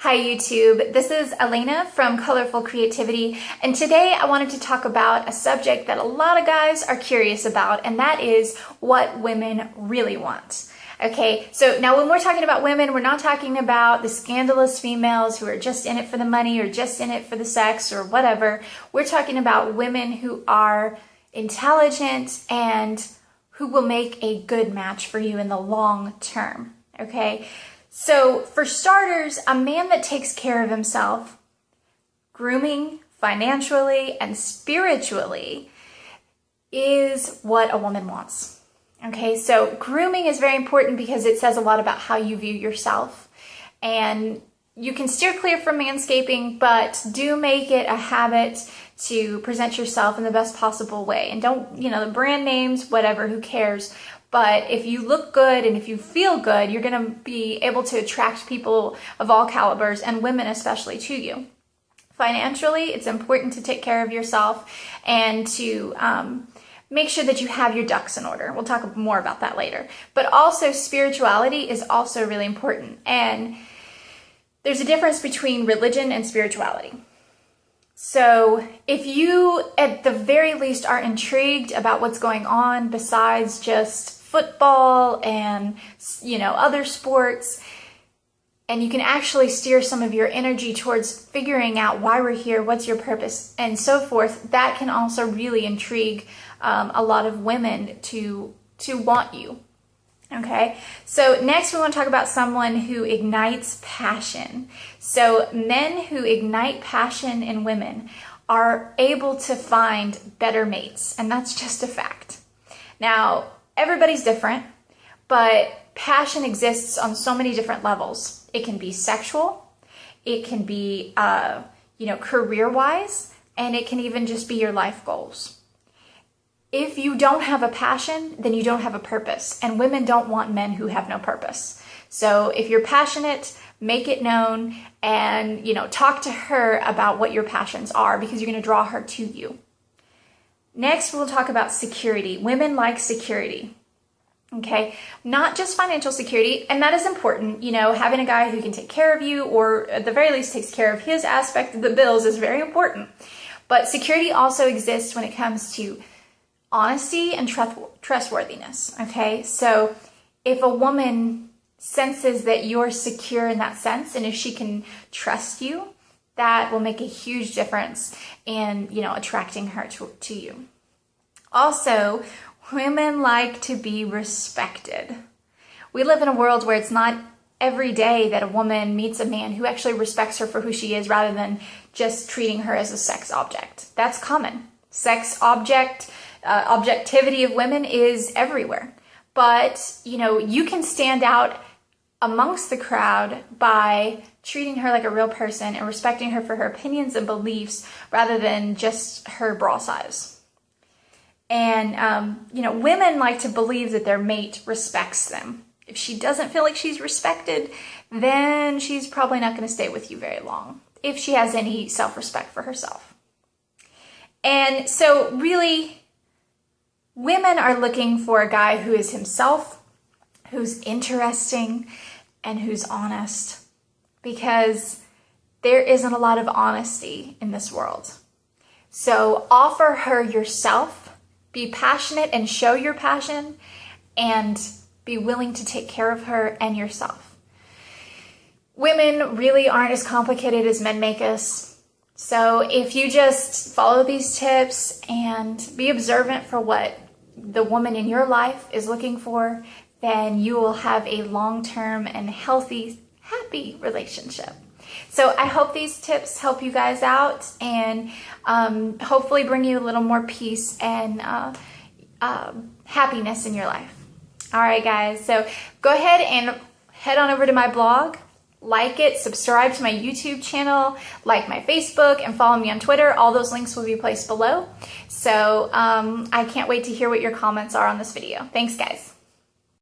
Hi YouTube, this is Elena from Colorful Creativity, and today I wanted to talk about a subject that a lot of guys are curious about, and that is what women really want. Okay, so now when we're talking about women, we're not talking about the scandalous females who are just in it for the money or just in it for the sex or whatever. We're talking about women who are intelligent and who will make a good match for you in the long term, okay? So for starters, a man that takes care of himself, grooming, financially, and spiritually is what a woman wants. Okay, so grooming is very important because it says a lot about how you view yourself. And you can steer clear from manscaping, but do make it a habit to present yourself in the best possible way. And don't, the brand names, whatever, who cares? But if you look good and if you feel good, you're going to be able to attract people of all calibers, and women especially, to you. Financially, it's important to take care of yourself and to make sure that you have your ducks in order. We'll talk more about that later. But also, spirituality is also really important. And there's a difference between religion and spirituality. So if you, at the very least, are intrigued about what's going on besides just football and, other sports, and you can actually steer some of your energy towards figuring out why we're here, what's your purpose, and so forth, that can also really intrigue a lot of women to want you. Okay, so next we want to talk about someone who ignites passion. So men who ignite passion in women are able to find better mates, and that's just a fact. Now, everybody's different, but passion exists on so many different levels. It can be sexual, it can be, career-wise, and it can even just be your life goals. If you don't have a passion, then you don't have a purpose, and women don't want men who have no purpose. So if you're passionate, make it known, and, talk to her about what your passions are, because you're going to draw her to you. Next, we'll talk about security. Women like security, okay? Not just financial security, and that is important. Having a guy who can take care of you, or at the very least takes care of his aspect of the bills, is very important. But security also exists when it comes to honesty and trustworthiness, okay? So if a woman senses that you're secure in that sense, and if she can trust you, that will make a huge difference in, attracting her to you. Also, women like to be respected. We live in a world where it's not every day that a woman meets a man who actually respects her for who she is, rather than just treating her as a sex object. That's common. Objectivity of women is everywhere. But, you can stand out amongst the crowd by treating her like a real person and respecting her for her opinions and beliefs rather than just her bra size. And, women like to believe that their mate respects them. If she doesn't feel like she's respected, then she's probably not going to stay with you very long, if she has any self-respect for herself. And so really, women are looking for a guy who is himself, who's interesting, and who's honest, because there isn't a lot of honesty in this world. So offer her yourself, be passionate and show your passion, and be willing to take care of her and yourself. Women really aren't as complicated as men make us. So if you just follow these tips and be observant for what the woman in your life is looking for, then you will have a long-term and healthy, happy relationship. So I hope these tips help you guys out, and hopefully bring you a little more peace and happiness in your life. All right, guys, so go ahead and head on over to my blog, like it, subscribe to my YouTube channel, like my Facebook, and follow me on Twitter. All those links will be placed below. So I can't wait to hear what your comments are on this video. Thanks, guys.